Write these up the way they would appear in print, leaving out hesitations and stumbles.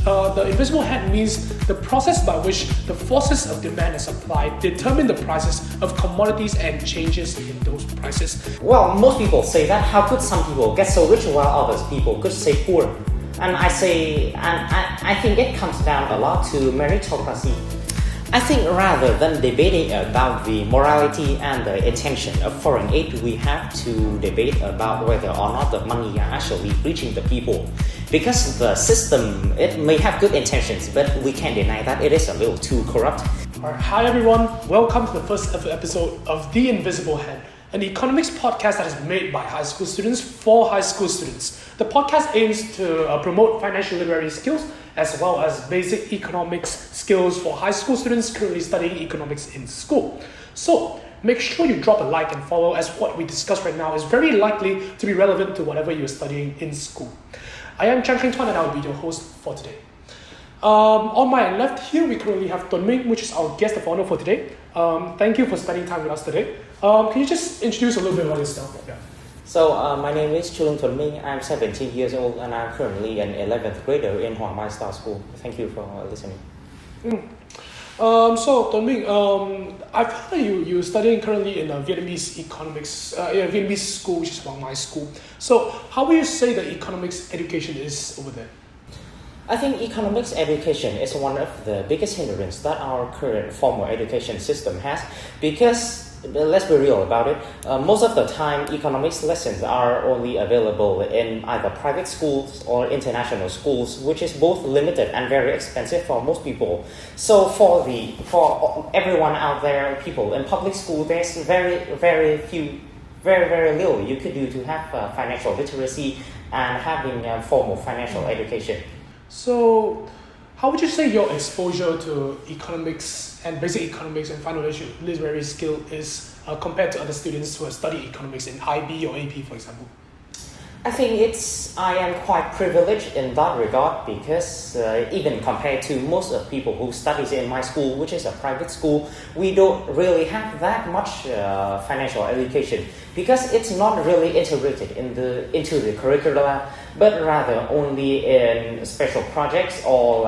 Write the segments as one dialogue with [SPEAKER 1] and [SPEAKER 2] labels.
[SPEAKER 1] The invisible hand means the process by which the forces of demand and supply determine the prices of commodities and changes in those prices.
[SPEAKER 2] Well, most people say that how could some people get so rich while others people could stay poor? And I think it comes down a lot to meritocracy. I think rather than debating about the morality and the intention of foreign aid, we have to debate about whether or not the money are actually reaching the people. Because the system, it may have good intentions, but we can't deny that it is a little too corrupt.
[SPEAKER 1] Alright, hi everyone, welcome to the first ever episode of The Invisible Hand, an economics podcast that is made by high school students for high school students. The podcast aims to promote financial literacy skills as well as basic economics skills for high school students currently studying economics in school. So, make sure you drop a like and follow, as what we discuss right now is very likely to be relevant to whatever you're studying in school. I am Chang Tuan and I'll be your host for today. On my left here, we currently have Tuan Ming, which is our guest of honor for today. Thank you for spending time with us today. Can you just introduce a little bit about yourself? Yeah.
[SPEAKER 2] So, my name is Tuan Ming. I'm 17 years old and I'm currently an 11th grader in Hoàng Mai Star School. Thank you for listening.
[SPEAKER 1] So, Tuan Ming, I've heard that you're studying currently in a Vietnamese economics, Vietnamese school, which is Hoàng Mai School. So, how would you say the economics education is over there?
[SPEAKER 2] I think economics education is one of the biggest hindrances that our current formal education system has, because let's be real about it, most of the time economics lessons are only available in either private schools or international schools, which is both limited and very expensive for most people. So for everyone out there, people in public school, there's very little you could do to have financial literacy and having formal financial education.
[SPEAKER 1] So, how would you say your exposure to economics and basic economics and financial literary skill is compared to other students who have studied economics in IB or AP, for example?
[SPEAKER 2] I think I am quite privileged in that regard, because even compared to most of people who studies in my school, which is a private school, we don't really have that much financial education, because it's not really integrated into the curricula, but rather only in special projects or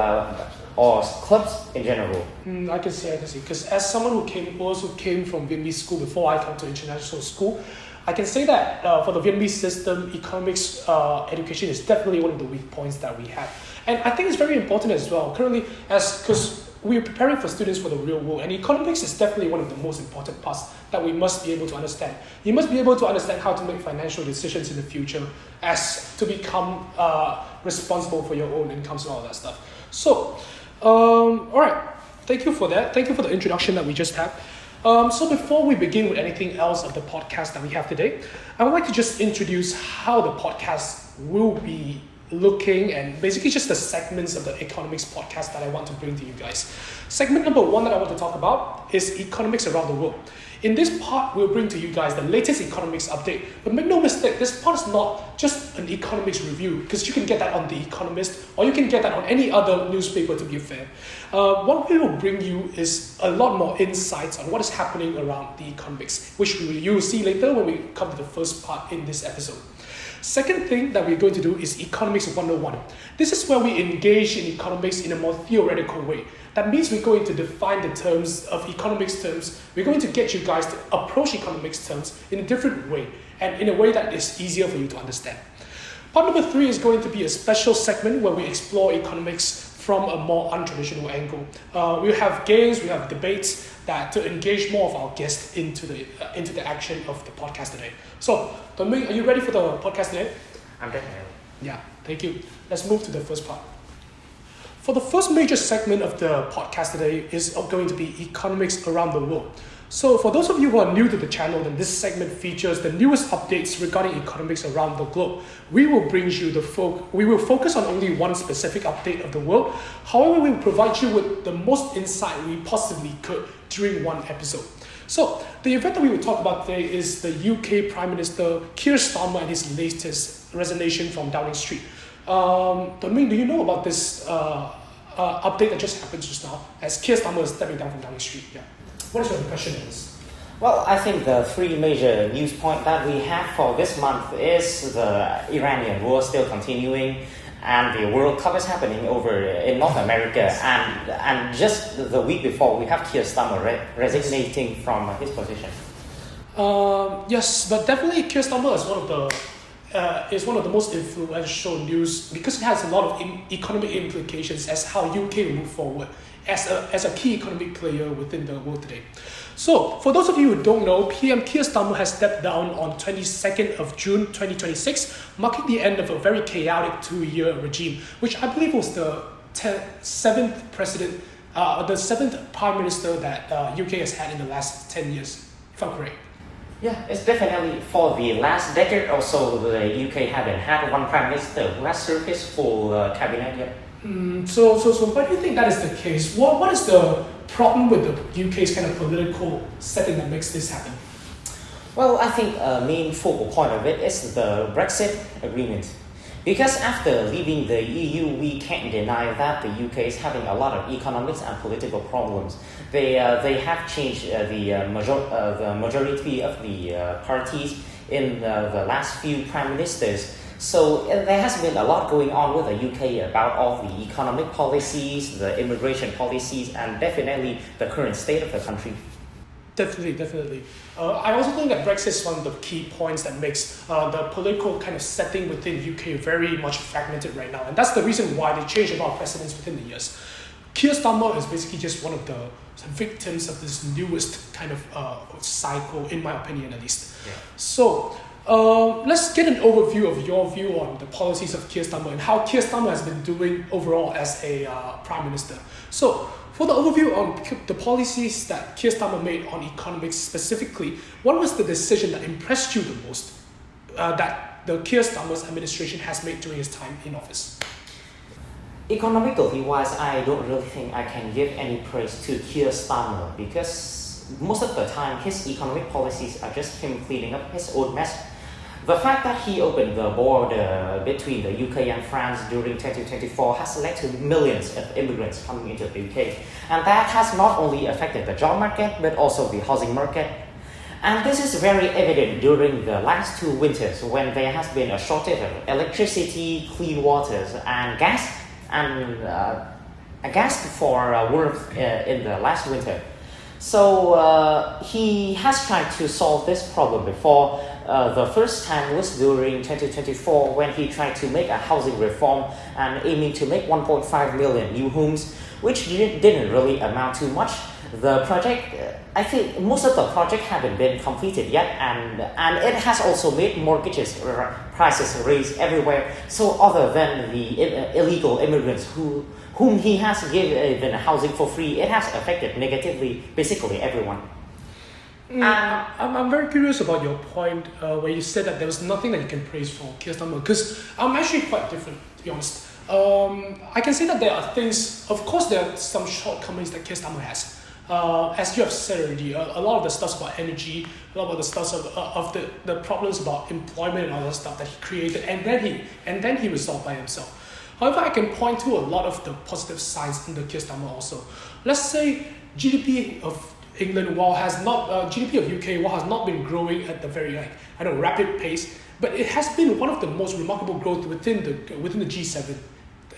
[SPEAKER 2] clubs in general.
[SPEAKER 1] I can see. Because as someone who came from Vietnamese school before I come to international school, I can say that for the Vietnamese system, economics education is definitely one of the weak points that we have. And I think it's very important as well, currently, because we're preparing for students for the real world, and economics is definitely one of the most important parts that we must be able to understand. You must be able to understand how to make financial decisions in the future, as to become responsible for your own incomes and all that stuff. So, alright, thank you for that. Thank you for the introduction that we just had. So before we begin with anything else of the podcast that we have today, I would like to just introduce how the podcast will be looking, and basically just the segments of the economics podcast that I want to bring to you guys. Segment number 1 that I want to talk about is economics around the world. In this part, we'll bring to you guys the latest economics update. But make no mistake, this part is not just an economics review, because you can get that on The Economist, or you can get that on any other newspaper, to be fair. What we will bring you is a lot more insights on what is happening around the economics, which you will see later when we come to the first part in this episode. Second thing that we're going to do is Economics 101. This is where we engage in economics in a more theoretical way. That means we're going to define the terms of economics terms. We're going to get you guys to approach economics terms in a different way, and in a way that is easier for you to understand. Part number 3 is going to be a special segment where we explore economics from a more untraditional angle. We'll have games, we have debates to engage more of our guests into the action of the podcast today. So, Tuan Ming, are you ready for the podcast today?
[SPEAKER 2] I'm definitely.
[SPEAKER 1] Yeah, thank you. Let's move to the first part. For the first major segment of the podcast today is going to be economics around the world. So for those of you who are new to the channel, then this segment features the newest updates regarding economics around the globe. We will focus on only one specific update of the world. However, we will provide you with the most insight we possibly could during one episode. So the event that we will talk about today is the UK Prime Minister Keir Starmer and his latest resignation from Downing Street. Tuan Ming, do you know about this update that just happened just now, as Keir Starmer is stepping down from Downing Street? Yeah. What is your impression of this?
[SPEAKER 2] Well, I think the 3 major news points that we have for this month is the Iranian war still continuing, and the World Cup is happening over in North America, and just the week before we have Keir Starmer resignating from his position.
[SPEAKER 1] Yes, but definitely Keir Starmer is one of the most influential news because it has a lot of economic implications as how UK will move forward as a key economic player within the world today. So, for those of you who don't know, PM Keir Starmer has stepped down on 22nd of June 2026, marking the end of a very chaotic 2-year regime, which I believe was the seventh Prime Minister that UK has had in the last 10 years, if I'm correct.
[SPEAKER 2] Yeah, it's definitely for the last decade or so, the UK haven't had one Prime Minister who has served his full cabinet yet.
[SPEAKER 1] So why do you think that is the case? What is the problem with the UK's kind of political setting that makes this happen?
[SPEAKER 2] Well, I think a main focal point of it is the Brexit agreement. Because after leaving the EU, we can't deny that the UK is having a lot of economics and political problems. They have changed the majority of the parties in the last few prime ministers. So there has been a lot going on with the UK about all the economic policies, the immigration policies, and definitely the current state of the country.
[SPEAKER 1] Definitely. I also think that Brexit is one of the key points that makes the political kind of setting within UK very much fragmented right now. And that's the reason why they changed a lot of precedents within the years. Keir Starmer is basically just one of the victims of this newest kind of cycle, in my opinion at least. Yeah. So, let's get an overview of your view on the policies of Keir Starmer and how Keir Starmer has been doing overall as a Prime Minister. So, for the overview on the policies that Keir Starmer made on economics specifically, what was the decision that impressed you the most that the Keir Starmer's administration has made during his time in office?
[SPEAKER 2] Economically wise, I don't really think I can give any praise to Keir Starmer because most of the time his economic policies are just him cleaning up his own mess. The fact that he opened the border between the UK and France during 2024 has led to millions of immigrants coming into the UK. And that has not only affected the job market, but also the housing market. And this is very evident during the last 2 winters when there has been a shortage of electricity, clean waters, and gas, for warmth in the last winter. So he has tried to solve this problem before. The first time was during 2024 when he tried to make a housing reform and aiming to make 1.5 million new homes, which didn't really amount to much. The project, I think most of the project haven't been completed yet, and it has also made mortgages prices raise everywhere. So other than the illegal immigrants whom he has given housing for free, it has affected negatively basically everyone.
[SPEAKER 1] I'm very curious about your point where you said that there was nothing that you can praise for Keir Starmer, because I'm actually quite different, to be honest. I can say that there are things, of course there are some shortcomings that Keir Starmer has. As you have said already, a lot of the stuff about energy, a lot of the stuff of the problems about employment and all that stuff that he created, and then he resolved by himself. However, I can point to a lot of the positive signs in the Keir Starmer also. Let's say GDP of England, GDP of UK, has not been growing at the very rapid pace, but it has been one of the most remarkable growth within the G7.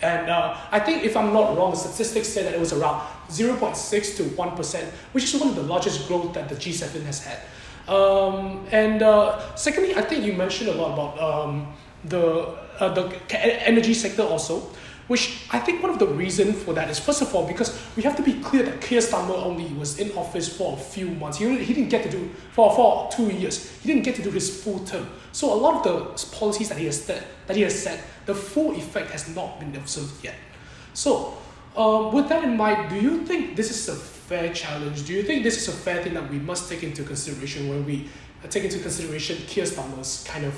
[SPEAKER 1] And I think, if I'm not wrong, the statistics say that it was around 0.6 to 1%, which is one of the largest growth that the G7 has had. Secondly, I think you mentioned a lot about the energy sector also, which I think one of the reasons for that is, first of all, because we have to be clear that Keir Starmer only was in office for a few months. He didn't get to do, for 2 years, he didn't get to do his full term. So a lot of the policies that he has set, the full effect has not been observed yet. So with that in mind, do you think this is a fair challenge? Do you think this is a fair thing that we must take into consideration when we take into consideration Keir Starmer's kind of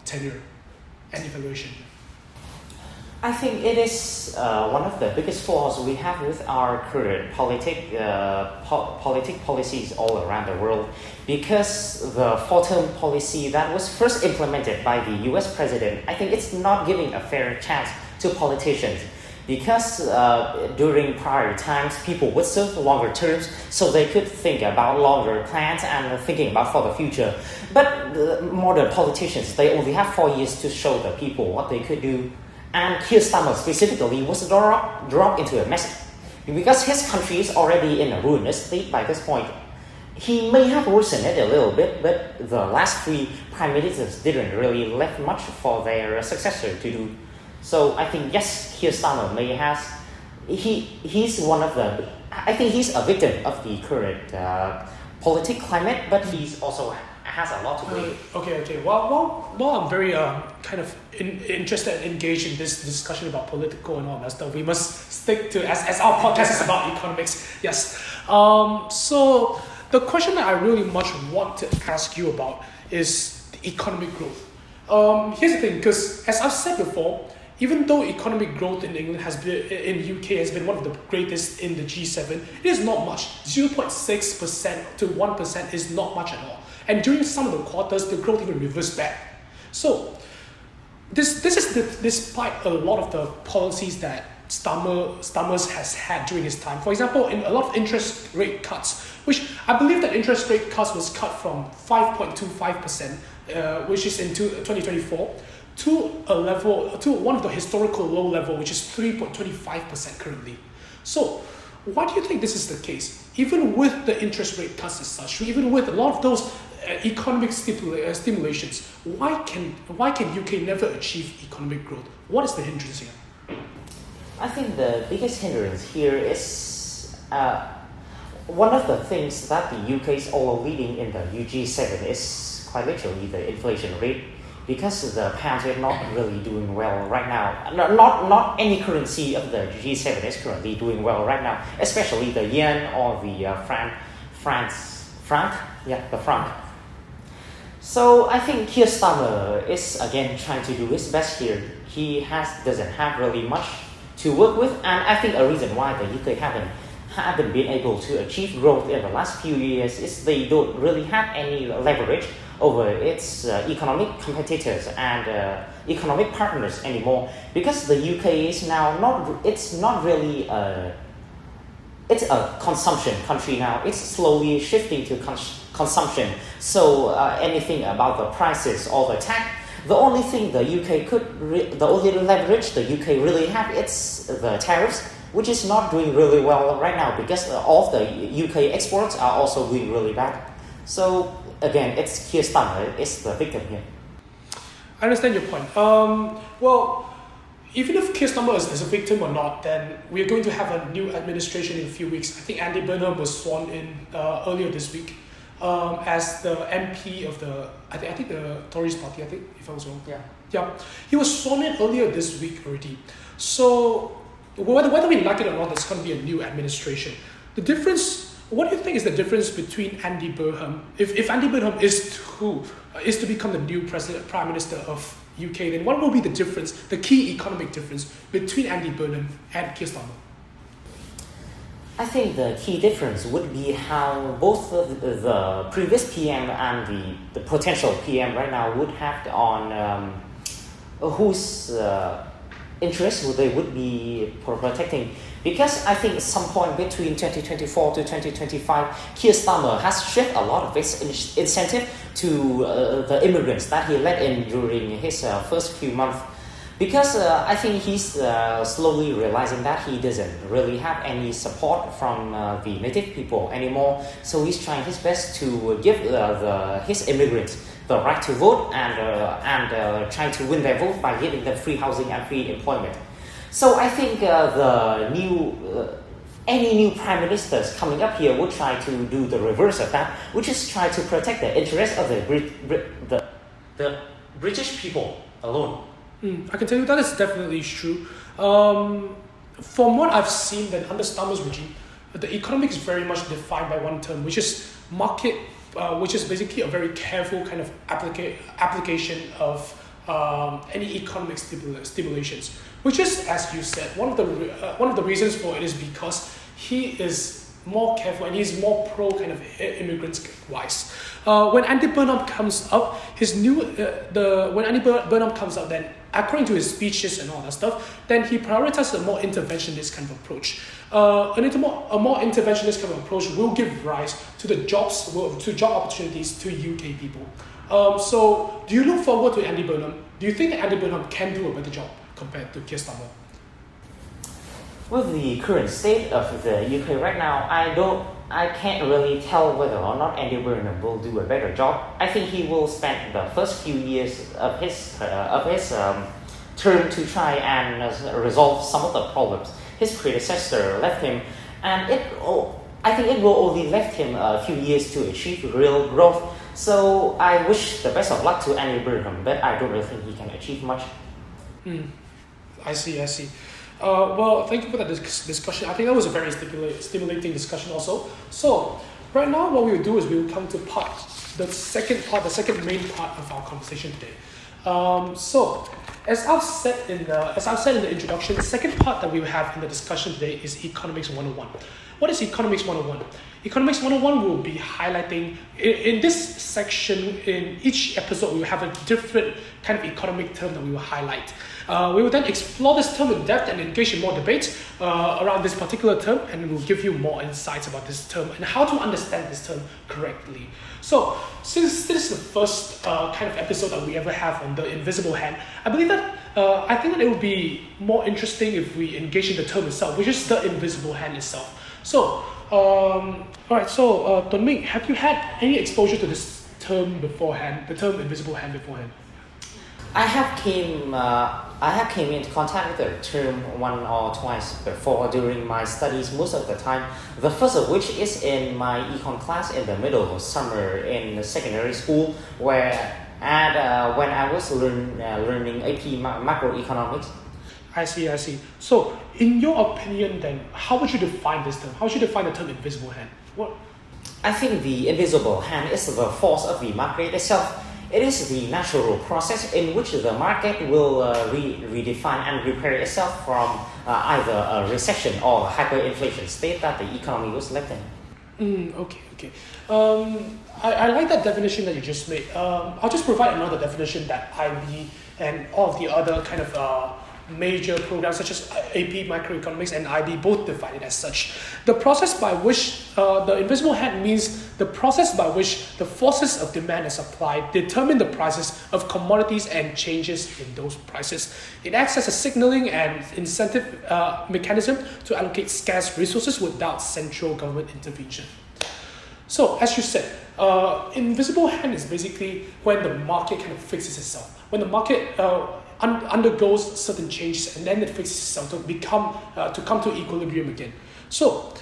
[SPEAKER 1] tenure and evaluation?
[SPEAKER 2] I think it is one of the biggest flaws we have with our current policies all around the world, because the four-term policy that was first implemented by the US president, I think it's not giving a fair chance to politicians, because during prior times people would serve longer terms so they could think about longer plans and thinking about for the future. But modern politicians, they only have 4 years to show the people what they could do. And Keir Starmer specifically was dropped into a mess because his country is already in a ruinous state by this point. He may have worsened it a little bit, but the last three prime ministers didn't really left much for their successor to do. So I think yes, Keir Starmer may has he's one of the I think he's a victim of the current political climate, but he's also has a lot to blame.
[SPEAKER 1] Okay. Well, I'm very kind of interested and engaged in this discussion about political and all that stuff. We must stick to as our podcast is about economics. Yes. So the question that I really much want to ask you about is the economic growth. Here's the thing, because as I've said before, even though economic growth in England in UK has been one of the greatest in the G7, it is not much. 0.6% to 1% is not much at all. And during some of the quarters, the growth even reversed back. So this is despite a lot of the policies that Starmer has had during his time. For example, in a lot of interest rate cuts, which I believe that interest rate cuts was cut from 5.25%, which is in 2024, to one of the historical low level, which is 3.25% currently. So why do you think this is the case? Even with the interest rate cuts as such, even with a lot of those economic stimulations, why can UK never achieve economic growth? What is the hindrance here?
[SPEAKER 2] I think the biggest hindrance here is one of the things that the UK is all leading in the UG7 is quite literally the inflation rate, because the pounds are not really doing well right now. Not any currency of the G7 is currently doing well right now, especially the yen or the franc. So I think Keir Starmer is again trying to do his best here. He doesn't have really much to work with, and I think a reason why the UK haven't been able to achieve growth in the last few years is they don't really have any leverage over its economic competitors and economic partners anymore, because the UK is now not really it's a consumption country now. It's slowly shifting to consumption. So anything about the prices or the tax, the only thing the only leverage the UK really have, it's the tariffs, which is not doing really well right now because all of the UK exports are also doing really bad. So again, it's Keir Starmer is the victim here.
[SPEAKER 1] I understand your point. Well, even if Keir Starmer is a victim or not, then we are going to have a new administration in a few weeks. I think Andy Burnham was sworn in earlier this week as the MP of I think the Tories party, if I was wrong. Yeah. He was sworn in earlier this week already. So whether we like it or not, there's going to be a new administration. The difference, what do you think is the difference between Andy Burnham, if Andy Burnham is to become the new Prime Minister of UK, then what will be the difference, the key economic difference between Andy Burnham and Keir Starmer?
[SPEAKER 2] I think the key difference would be how both the previous PM and the potential PM right now would have on whose interests they would be protecting. Because I think at some point between 2024 to 2025, Keir Starmer has shifted a lot of its incentive to the immigrants that he let in during his first few months. Because I think he's slowly realizing that he doesn't really have any support from the native people anymore. So he's trying his best to give his immigrants the right to vote and trying to win their vote by giving them free housing and free employment. So I think any new prime ministers coming up here would try to do the reverse of that, which is try to protect the interests of the British people alone.
[SPEAKER 1] I can tell you that is definitely true. From what I've seen, that under Starmer's regime, the economics is very much defined by one term, which is market, which is basically a very careful kind of application of any economic stimulations. Which is, as you said, one of the reasons for it is because he is more careful and he's more pro kind of immigrants wise. When Andy Burnham comes up, then according to his speeches and all that stuff, then he prioritizes a more interventionist kind of approach. A more interventionist kind of approach will give rise to job opportunities to UK people. So, do you look forward to Andy Burnham? Do you think that Andy Burnham can do a better job? compared to Keir Starmer?
[SPEAKER 2] With the current state of the UK right now, I can't really tell whether or not Andy Burnham will do a better job. I think he will spend the first few years of his term to try and resolve some of the problems his predecessor left him, and I think it will only left him a few years to achieve real growth. So I wish the best of luck to Andy Burnham, but I don't really think he can achieve much.
[SPEAKER 1] I see. Well, thank you for that discussion. I think that was a very stimulating discussion also. So, right now what we will do is we will come to the second main part of our conversation today. So, as I've said in the introduction, the second part that we will have in the discussion today is Economics 101. What is Economics 101? Economics 101 will be highlighting, in this section, in each episode, we will have a different kind of economic term that we will highlight. We will then explore this term in depth and engage in more debate around this particular term, and we will give you more insights about this term and how to understand this term correctly. So, since this is the first kind of episode that we ever have on the invisible hand, I believe that I think that it would be more interesting if we engage in the term itself, which is the invisible hand itself. So, alright, so Tuan Ming, have you had any exposure to this term beforehand, the term invisible hand beforehand?
[SPEAKER 2] I have came into contact with the term one or twice before during my studies most of the time. The first of which is in my econ class in the middle of summer in secondary school, when I was learning AP macroeconomics.
[SPEAKER 1] I see. So, in your opinion then, how would you define this term? How would you define the term invisible hand? What?
[SPEAKER 2] I think the invisible hand is the force of the market itself. It is the natural process in which the market will redefine and repair itself from either a recession or a hyperinflation state that the economy was left in.
[SPEAKER 1] Okay. I like that definition that you just made. I'll just provide another definition that IB and all of the other kind of major programs such as AP Macroeconomics and IB both define it as such. The process by which the invisible hand means the process by which the forces of demand and supply determine the prices of commodities and changes in those prices. It acts as a signaling and incentive mechanism to allocate scarce resources without central government intervention. So, as you said, invisible hand is basically when the market kind of fixes itself. When the market undergoes certain changes and then it fixes itself to come to equilibrium again. So,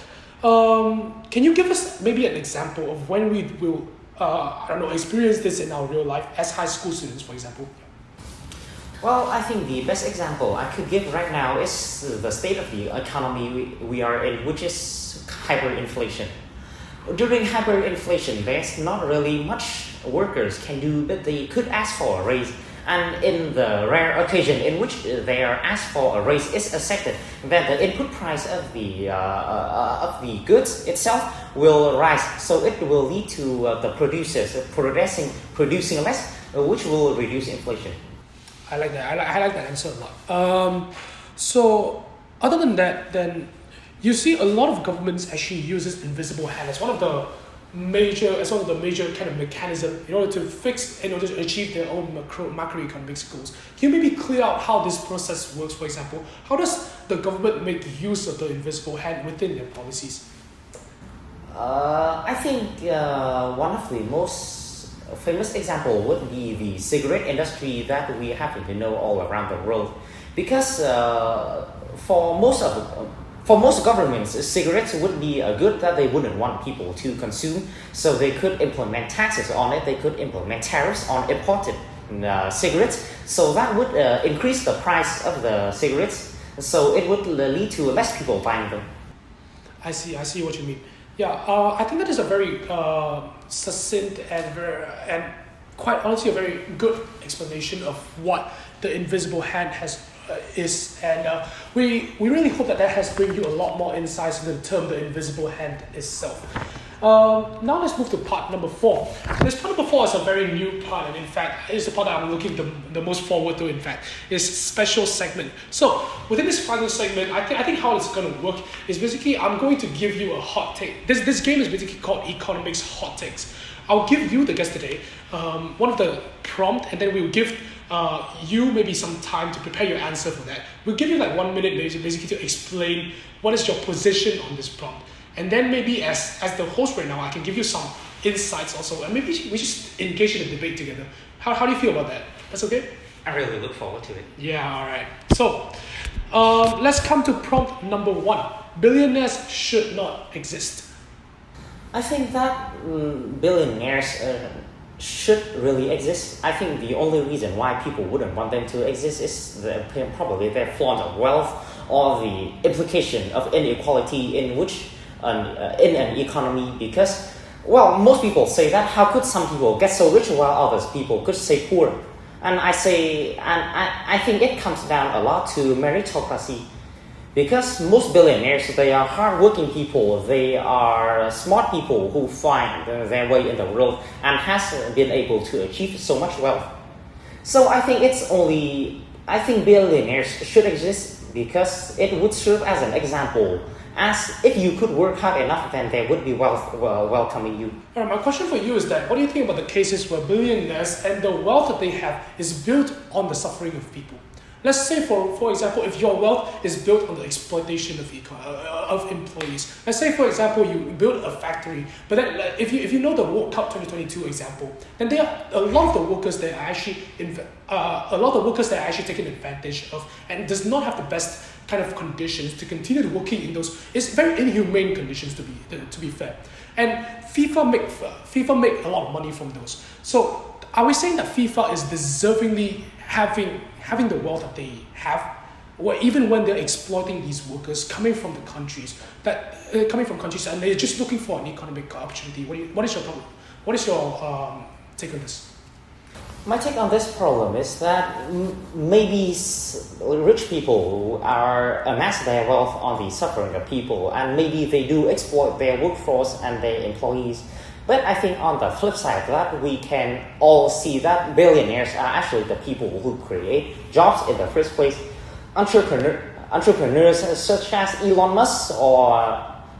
[SPEAKER 1] can you give us maybe an example of when we will, experience this in our real life as high school students, for example?
[SPEAKER 2] Well, I think the best example I could give right now is the state of the economy we are in, which is hyperinflation. During hyperinflation, there's not really much workers can do, but they could ask for a raise. And in the rare occasion in which they are asked for a raise, it's accepted that the input price of the goods itself will rise. So it will lead to the producers producing less, which will reduce inflation.
[SPEAKER 1] I like that. I like that answer a lot. So other than that, then you see a lot of governments actually use this invisible hand as one of the major kind of mechanism in order to achieve their own macroeconomic goals. Can you maybe clear out how this process works? For example, how does the government make use of the invisible hand within their policies?
[SPEAKER 2] I think one of the most famous example would be the cigarette industry that we happen to know all around the world, because for most governments, cigarettes would be a good that they wouldn't want people to consume, so they could implement taxes on it, they could implement tariffs on imported cigarettes, so that would increase the price of the cigarettes, so it would lead to less people buying them.
[SPEAKER 1] I see what you mean. Yeah, I think that is a very succinct and quite honestly a very good explanation of what the invisible hand is, and we really hope that has bring you a lot more insights into the term the invisible hand itself. Now let's move to part number 4. This part number 4 is a very new part, and in fact it's the part that I'm looking the most forward to. In fact, is special segment. So within this final segment, I think how it's going to work is basically I'm going to give you a hot take. This game is basically called Economics Hot Takes. I'll give you, the guest today, one of the prompt, and then we'll give you maybe some time to prepare your answer for that. We'll give you like 1 minute basically to explain what is your position on this prompt. And then maybe as the host right now, I can give you some insights also. And maybe we just engage in a debate together. How do you feel about that? That's okay?
[SPEAKER 2] I really look forward to it.
[SPEAKER 1] Yeah, all right. So let's come to prompt number 1. Billionaires should not exist.
[SPEAKER 2] I think that billionaires should really exist. I think the only reason why people wouldn't want them to exist is probably their flaunt of wealth or the implication of inequality in an economy. Because, well, most people say that how could some people get so rich while others people could stay poor? And I think it comes down a lot to meritocracy. Because most billionaires, they are hardworking people, they are smart people who find their way in the world and has been able to achieve so much wealth. So I think billionaires should exist because it would serve as an example. As if you could work hard enough, then there would be wealth welcoming you.
[SPEAKER 1] All right, my question for you is that, what do you think about the cases where billionaires and the wealth that they have is built on the suffering of people? Let's say, for example, if your wealth is built on the exploitation of employees. Let's say, for example, you build a factory, but then if you know the World Cup 2022 example, then there are a lot of the workers that are actually taken advantage of and does not have the best kind of conditions to continue working in those. It's very inhumane conditions to be fair. And FIFA make a lot of money from those. So are we saying that FIFA is deservingly having the wealth that they have, or even when they're exploiting these workers coming from countries and they're just looking for an economic opportunity? What is your problem? What is your take on this?
[SPEAKER 2] My take on this problem is that maybe rich people amass their wealth on the suffering of people, and maybe they do exploit their workforce and their employees. But I think on the flip side of that, we can all see that billionaires are actually the people who create jobs in the first place. Entrepreneurs such as Elon Musk or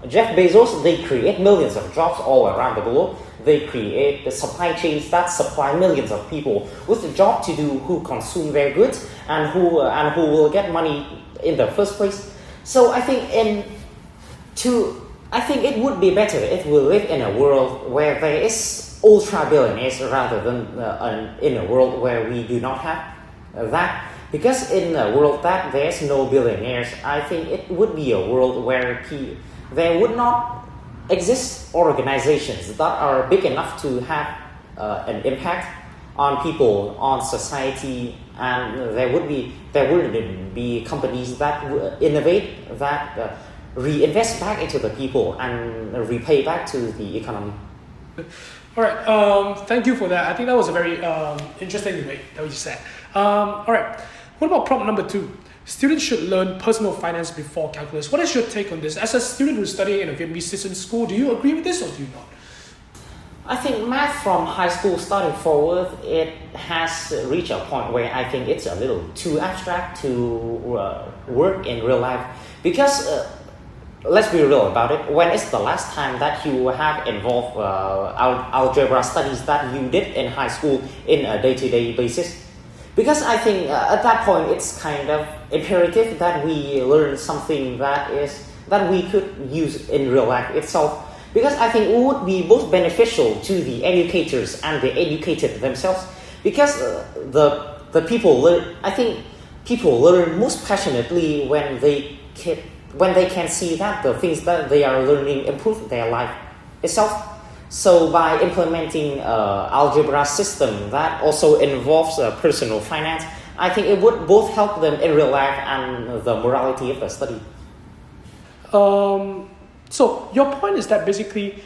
[SPEAKER 2] Jeff Bezos, they create millions of jobs all around the globe. They create the supply chains that supply millions of people with a job to do, who consume their goods and who will get money in the first place. So I think it would be better if we live in a world where there is ultra-billionaires rather than in a world where we do not have that. Because in a world that there's no billionaires, I think it would be a world where there would not exist organizations that are big enough to have an impact on people, on society, and there wouldn't be companies that innovate, that reinvest back into the people and repay back to the economy.
[SPEAKER 1] All right, thank you for that. I think that was a very interesting debate that we just said. All right, what about prompt number 2? Students should learn personal finance before calculus. What is your take on this? As a student who's studying in a Vietnamese system school, do you agree with this or do you not?
[SPEAKER 2] I think math from high school starting forward, it has reached a point where I think it's a little too abstract to work in real life. Because let's be real about it, when is the last time that you have involved algebra studies that you did in high school in a day-to-day basis? Because I think at that point it's kind of imperative that we learn something that we could use in real life itself. Because I think it would be both beneficial to the educators and the educated themselves. Because the people learn, I think people learn most passionately when they can see that the things that they are learning improve their life itself. So by implementing algebra system that also involves personal finance, I think it would both help them in real life and the morality of the study.
[SPEAKER 1] So your point is that basically,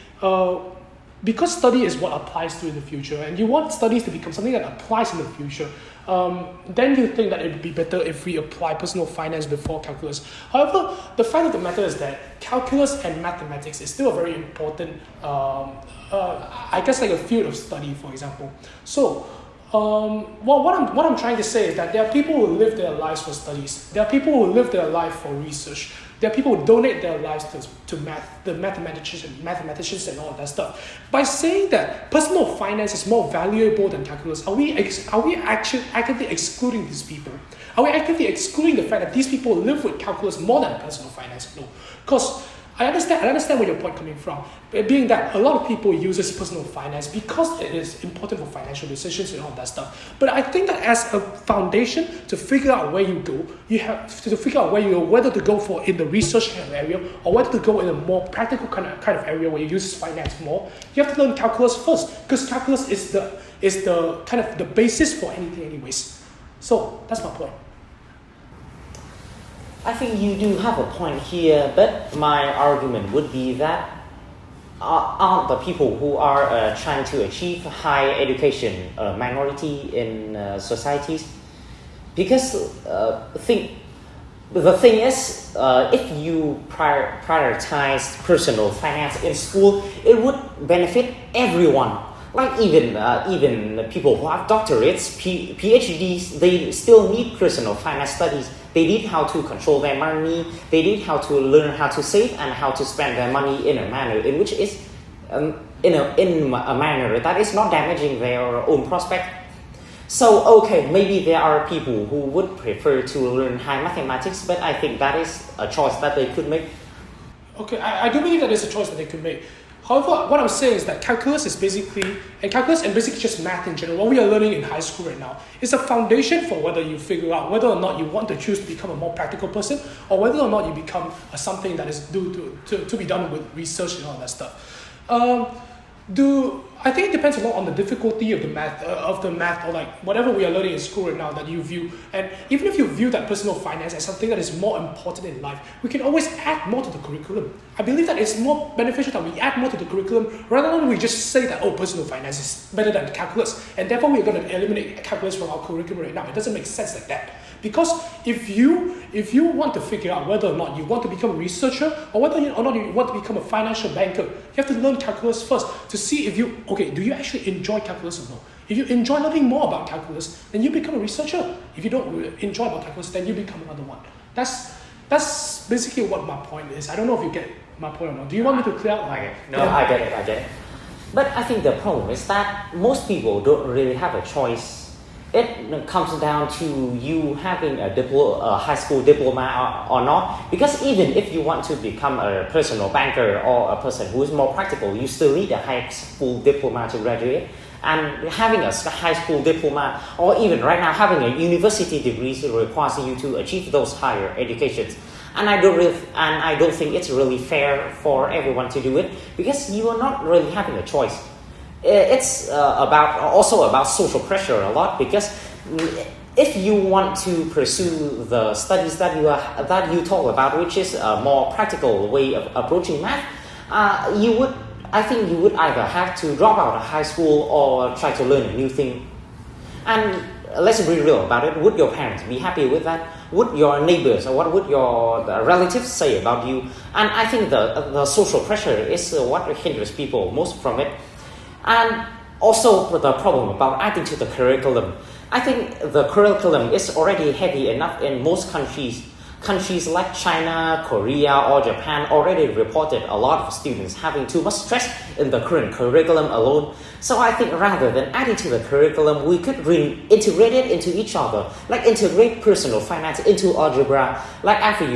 [SPEAKER 1] because study is what applies to in the future, and you want studies to become something that applies in the future, then you think that it would be better if we apply personal finance before calculus. However, the fact of the matter is that calculus and mathematics is still a very important, I guess like a field of study, for example. So, what I'm trying to say is that there are people who live their lives for studies. There are people who live their life for research. There are people who donate their lives to the mathematicians and all that stuff. By saying that personal finance is more valuable than calculus, are we actually actively excluding these people? Are we actively excluding the fact that these people live with calculus more than personal finance? No, because I understand where your point coming from, being that a lot of people uses personal finance because it is important for financial decisions and all that stuff. But I think that as a foundation to figure out where you go, you have to figure out whether to go for in the research kind of area or whether to go in a more practical kind of area where you use finance more. You have to learn calculus first, because calculus is the kind of the basis for anything anyways. So that's my point.
[SPEAKER 2] I think you do have a point here, but my argument would be that aren't the people who are trying to achieve high education a minority in societies? Because the thing is, if you prioritize personal finance in school, it would benefit everyone. Like even people who have doctorates, PhDs, they still need personal finance studies. They need how to control their money. They need how to learn how to save and how to spend their money in a manner in which is in a manner that is not damaging their own prospect. So okay, maybe there are people who would prefer to learn high mathematics, but I think that is a choice that they could make.
[SPEAKER 1] Okay, I do believe that is a choice that they could make. However, what I'm saying is that calculus and basically just math in general, what we are learning in high school right now, is a foundation for whether you figure out whether or not you want to choose to become a more practical person or whether or not you become something that is due to be done with research and all that stuff. I think it depends a lot on the difficulty of the math or like whatever we are learning in school right now that you view. And even if you view that personal finance as something that is more important in life, we can always add more to the curriculum. I believe that it's more beneficial that we add more to the curriculum rather than we just say that, oh, personal finance is better than calculus, and therefore we're going to eliminate calculus from our curriculum right now. It doesn't make sense like that. Because if you want to figure out whether or not you want to become a researcher or whether or not you want to become a financial banker, you have to learn calculus first to see if do you actually enjoy calculus or not? If you enjoy learning more about calculus, then you become a researcher. If you don't enjoy about calculus, then you become another one. That's basically what my point is. I don't know if you get my point or not. Do you want me to clear out?
[SPEAKER 2] I get it. But I think the problem is that most people don't really have a choice. It comes down to you having a high school diploma or not. Because even if you want to become a personal banker or a person who is more practical, you still need a high school diploma to graduate. And having a high school diploma or even right now having a university degree requires you to achieve those higher educations. And I don't think it's really fair for everyone to do it because you are not really having a choice. It's also about social pressure a lot because if you want to pursue the studies that you talk about, which is a more practical way of approaching math, you would either have to drop out of high school or try to learn a new thing. And let's be real about it. Would your parents be happy with that? Would your neighbors or what would your relatives say about you? And I think the social pressure is what hinders people most from it. And also the problem about adding to the curriculum. I think the curriculum is already heavy enough in most countries. Countries like China, Korea, or Japan already reported a lot of students having too much stress in the current curriculum alone. So I think rather than adding to the curriculum, we could integrate it into each other. Like integrate personal finance into algebra. Like after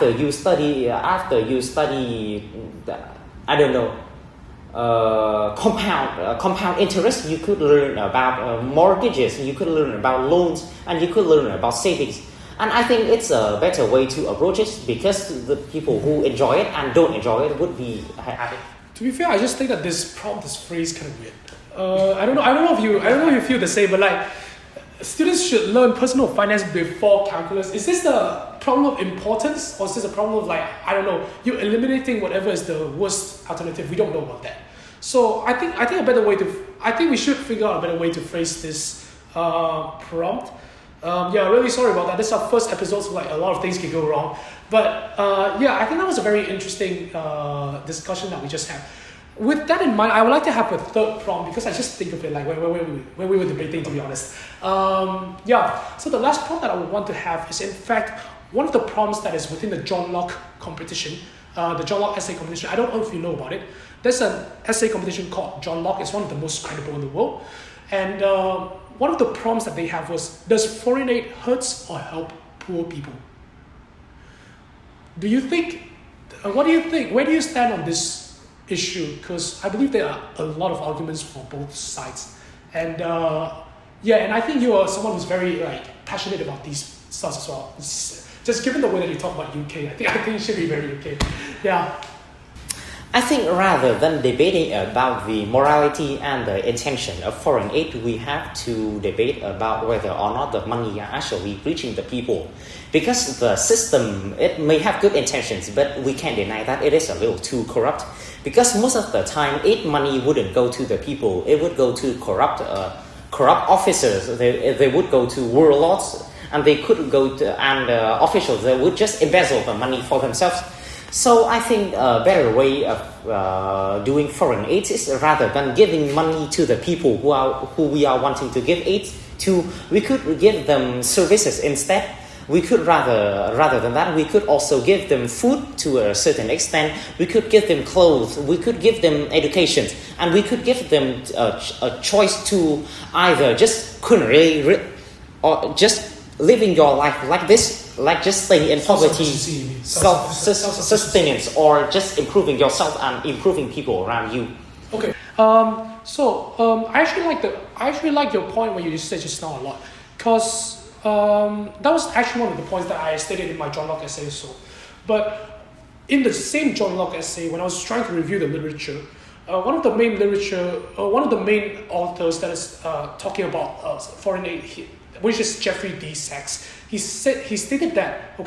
[SPEAKER 2] you study, I don't know, compound interest, you could learn about mortgages, you could learn about loans, and you could learn about savings. And I think it's a better way to approach it because the people who enjoy it and don't enjoy it would be happy.
[SPEAKER 1] To be fair, I just think that this phrase kind of weird. I don't know if you feel the same, but like students should learn personal finance before calculus. Is this a problem of importance or is this a problem of like, I don't know, you eliminating whatever is the worst alternative? We don't know about that. So I think we should figure out a better way to phrase this prompt. Really sorry about that. This is our first episode, so like a lot of things can go wrong. But I think that was a very interesting discussion that we just had. With that in mind, I would like to have a third prompt because I just think of it like when we were debating, to be honest. So the last prompt that I would want to have is in fact, one of the prompts that is within the John Locke competition, the John Locke essay competition, I don't know if you know about it. There's an essay competition called John Locke. It's one of the most credible in the world. And one of the prompts that they have was, does foreign aid hurt or help poor people? Do you think, what do you think? Where do you stand on this issue? Because I believe there are a lot of arguments for both sides. And and I think you are someone who's very passionate about these stuff as well. Just given the way that you talk about UK, I think it should be very UK. Yeah.
[SPEAKER 2] I think rather than debating about the morality and the intention of foreign aid, we have to debate about whether or not the money are actually reaching the people. Because the system, it may have good intentions, but we can't deny that it is a little too corrupt. Because most of the time, aid money wouldn't go to the people. It would go to corrupt officers. They would go to warlords, and they could go to officials that would just embezzle the money for themselves. So I think a better way of doing foreign aid is rather than giving money to the people who we are wanting to give aid to, we could give them services instead. We could rather than that, we could also give them food to a certain extent. We could give them clothes. We could give them education, and we could give them a choice to either just or just living your life like this, like just staying in poverty, self-sustenance, or just improving yourself and improving people around you.
[SPEAKER 1] Okay. I actually like your point when you just said just now a lot, because that was actually one of the points that I stated in my John Locke essay also. But in the same John Locke essay, when I was trying to review the literature, one of the main authors that is talking about foreign aid, which is Jeffrey D. Sachs, he stated that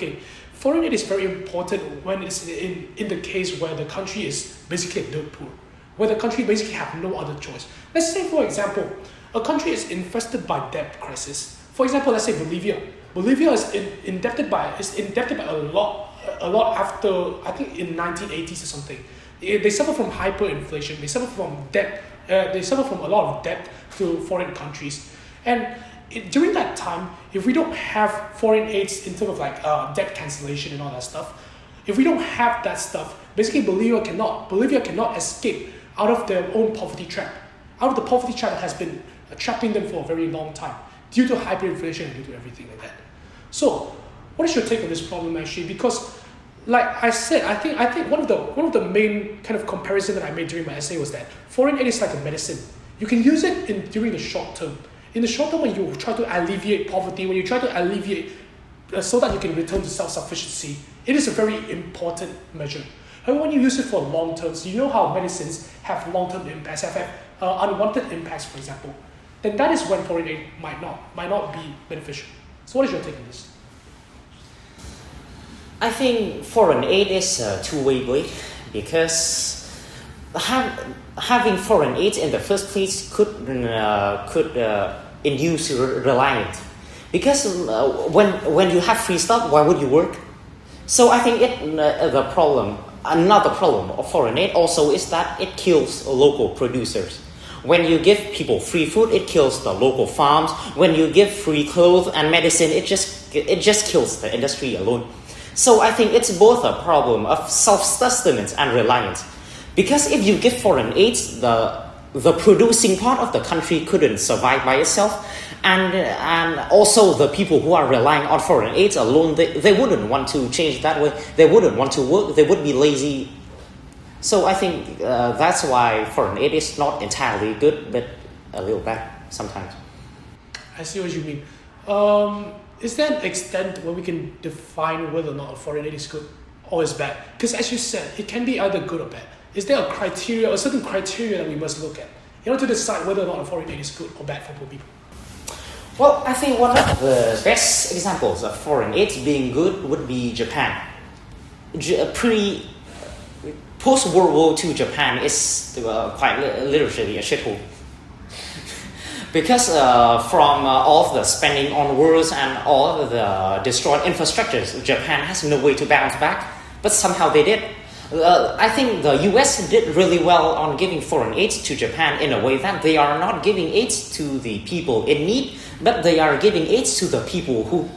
[SPEAKER 1] foreign aid is very important when it's in the case where the country is basically dirt poor, where the country basically have no other choice. Let's say, for example, a country is infested by debt crisis. For example, let's say Bolivia. Bolivia is indebted by a lot after, I think, in 1980s or something. They suffer from hyperinflation. They suffer from debt. They suffer from a lot of debt to foreign countries. And during that time, if we don't have foreign aids in terms of debt cancellation and all that stuff, if we don't have that stuff, basically Bolivia cannot escape out of their own poverty trap, out of the poverty trap that has been trapping them for a very long time due to hyperinflation and due to everything like that. So, what is your take on this problem actually? Because, like I said, I think one of the main kind of comparison that I made during my essay was that foreign aid is like a medicine. You can use it during the short term. In the short term, when you try to alleviate poverty, when you try to alleviate so that you can return to self-sufficiency, it is a very important measure. However, when you use it for long terms, you know how medicines have long-term impacts, have unwanted impacts, for example. Then that is when foreign aid might not be beneficial. So what is your take on this?
[SPEAKER 2] I think foreign aid is a two-way blade, because having foreign aid in the first place could induce reliance. Because when you have free stuff, why would you work? So I think another problem of foreign aid also is that it kills local producers. When you give people free food, it kills the local farms. When you give free clothes and medicine, it just kills the industry alone. So I think it's both a problem of self-sustenance and reliance. Because if you give foreign aid, the producing part of the country couldn't survive by itself, and also the people who are relying on foreign aid alone, they wouldn't want to change that way. They wouldn't want to work. They would be lazy. So I think that's why foreign aid is not entirely good, but a little bad sometimes.
[SPEAKER 1] I see what you mean. Is there an extent where we can define whether or not foreign aid is good or is bad? Because as you said, it can be either good or bad. Is there a certain criteria that we must look at in order to decide whether or not foreign aid is good or bad for poor people?
[SPEAKER 2] Well, I think one of the best examples of foreign aid being good would be Japan. Post-World War II Japan is quite literally a shithole. Because from all of the spending on wars and all of the destroyed infrastructures, Japan has no way to bounce back, but somehow they did. I think the US did really well on giving foreign aid to Japan in a way that they are not giving aid to the people in need, but they are giving aid to the people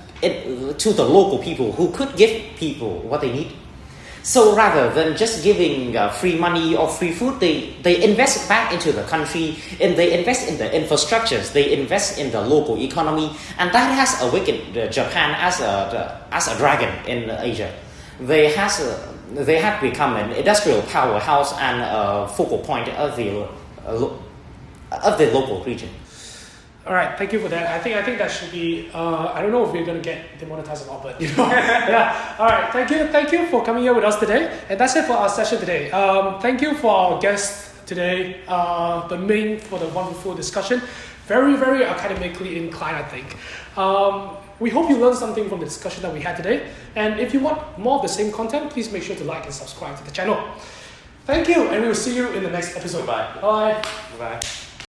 [SPEAKER 2] to the local people who could give people what they need. So rather than just giving free money or free food, they invest back into the country, and they invest in the infrastructures, they invest in the local economy, and that has awakened Japan as a dragon in Asia. They have become an industrial powerhouse and a focal point of the local region.
[SPEAKER 1] All right, thank you for that. I think that should be. I don't know if we're gonna get demonetized or not, but yeah. All right, thank you for coming here with us today, and that's it for our session today. Thank you for our guest today, the main for the wonderful discussion. Very, very academically inclined, I think. We hope you learned something from the discussion that we had today. And if you want more of the same content, please make sure to like and subscribe to the channel. Thank you, and we will see you in the next episode.
[SPEAKER 2] Bye.
[SPEAKER 1] Bye.
[SPEAKER 2] Bye.